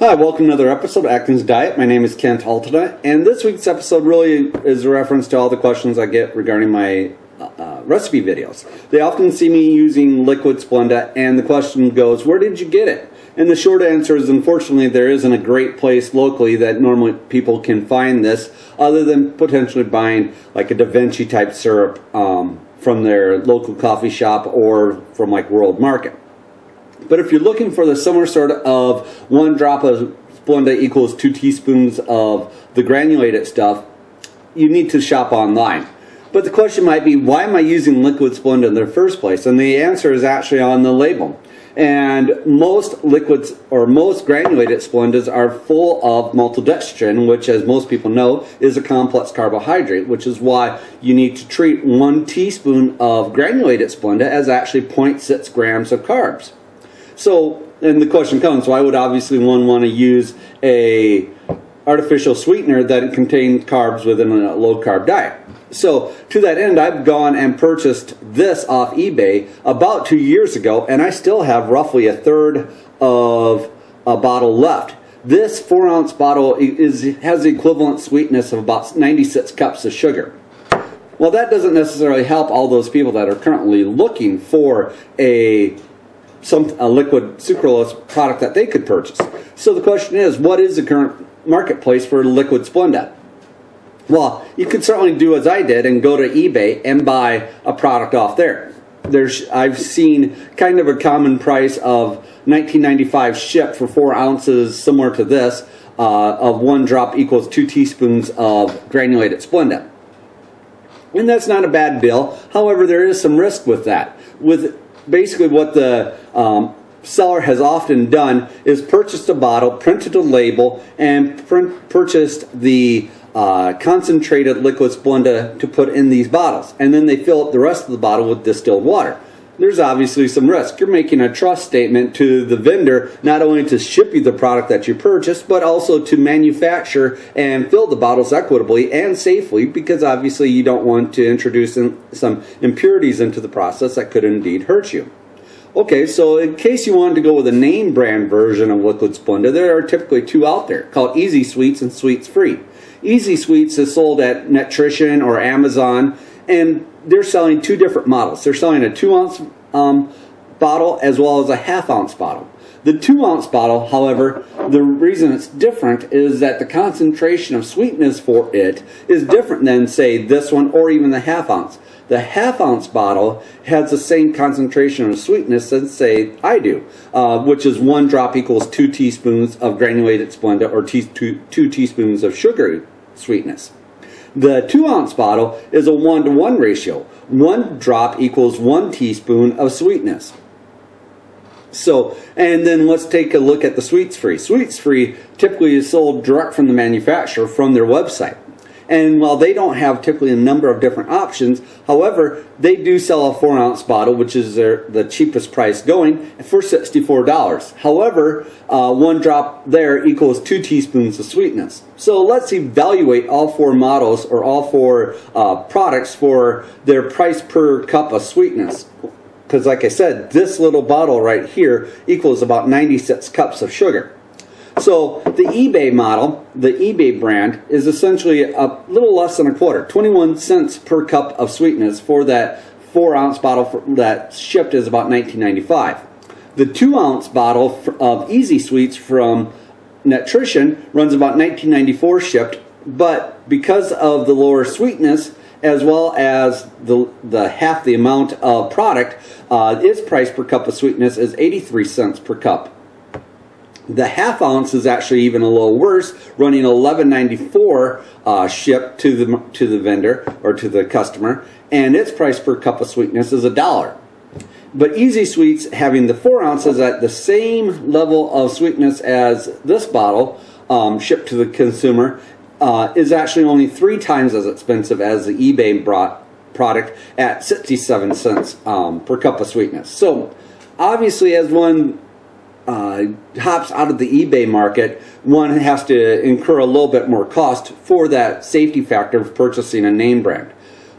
Hi, welcome to another episode of Atkins Diet. My name is Kent Altena, and this week's episode really is a reference to all the questions I get regarding my recipe videos. They often see me using liquid Splenda, and the question goes, where did you get it? And the short answer is, unfortunately, there isn't a great place locally that normally people can find this, other than potentially buying like a DaVinci type syrup from their local coffee shop or from like World Market. But if you're looking for the similar sort of 1 drop of Splenda equals 2 teaspoons of the granulated stuff, you need to shop online. But the question might be, why am I using liquid Splenda in the first place? And the answer is actually on the label. And most liquids or most granulated Splendas are full of maltodextrin, which, as most people know, is a complex carbohydrate, which is why you need to treat 1 teaspoon of granulated Splenda as actually 0.6 grams of carbs. So, and the question comes, why would obviously one want to use a artificial sweetener that contains carbs within a low-carb diet? So, to that end, I've gone and purchased this off eBay about 2 years ago, and I still have roughly a third of a bottle left. This 4-ounce bottle has the equivalent sweetness of about 96 cups of sugar. Well, that doesn't necessarily help all those people that are currently looking for a liquid sucralose product that they could purchase. So the question is, what is the current marketplace for liquid Splenda? Well, you could certainly do as I did and go to eBay and buy a product off there. I've seen kind of a common price of $19.95 shipped for 4 ounces, similar to this, of 1 drop equals 2 teaspoons of granulated Splenda. And that's not a bad deal. However, there is some risk with that. With basically what the seller has often done is purchased a bottle, printed a label, and purchased the concentrated liquid Splenda to put in these bottles. And then they fill up the rest of the bottle with distilled water. There's obviously some risk. You're making a trust statement to the vendor, not only to ship you the product that you purchased, but also to manufacture and fill the bottles equitably and safely, because obviously you don't want to introduce some impurities into the process that could indeed hurt you. Okay, so in case you wanted to go with a name brand version of liquid Splenda, there are typically 2 out there called EzSweetz and Sweetzfree. EzSweetz is sold at Netrition or Amazon, and they're selling 2 different models. They're selling a 2-ounce bottle as well as a 1/2-ounce bottle. The 2-ounce bottle, however, the reason it's different is that the concentration of sweetness for it is different than, say, this one or even the 1/2-ounce. The 1/2-ounce bottle has the same concentration of sweetness as, say, I do, which is 1 drop equals 2 teaspoons of granulated Splenda or 2 teaspoons of sugar sweetness. The 2-ounce bottle is a 1-to-1 ratio. 1 drop equals 1 teaspoon of sweetness. So, and then let's take a look at the Sweetzfree. Sweetzfree typically is sold direct from the manufacturer from their website. And while they don't have typically a number of different options, however, they do sell a 4-ounce bottle, which is the cheapest price going, for $64. However, 1 drop there equals 2 teaspoons of sweetness. So let's evaluate all 4 models or all 4 products for their price per cup of sweetness. Because like I said, this little bottle right here equals about 96 cups of sugar. So the eBay model, the eBay brand, is essentially a little less than a quarter, 21 cents per cup of sweetness for that 4-ounce bottle that shipped is about $19.95. The 2-ounce bottle of EzSweetz from Netrition runs about $19.94 shipped, but because of the lower sweetness as well as the half the amount of product, its price per cup of sweetness is 83 cents per cup. The 1/2-ounce is actually even a little worse, running $11.94 shipped to the vendor or to the customer, and its price per cup of sweetness is $1. But EzSweetz, having the 4 ounces at the same level of sweetness as this bottle shipped to the consumer, is actually only 3 times as expensive as the eBay product at 67 cents per cup of sweetness. So obviously, as one hops out of the eBay market, one has to incur a little bit more cost for that safety factor of purchasing a name brand.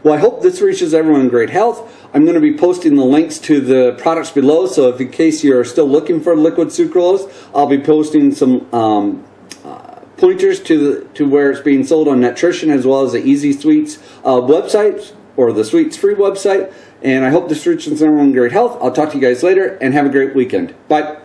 Well, I hope this reaches everyone in great health. I'm going to be posting the links to the products below, so if in case you're still looking for liquid sucralose, I'll be posting some pointers to where it's being sold on Netrition as well as the EzSweetz website or the Sweetzfree website. And I hope this reaches everyone in great health. I'll talk to you guys later and have a great weekend. Bye.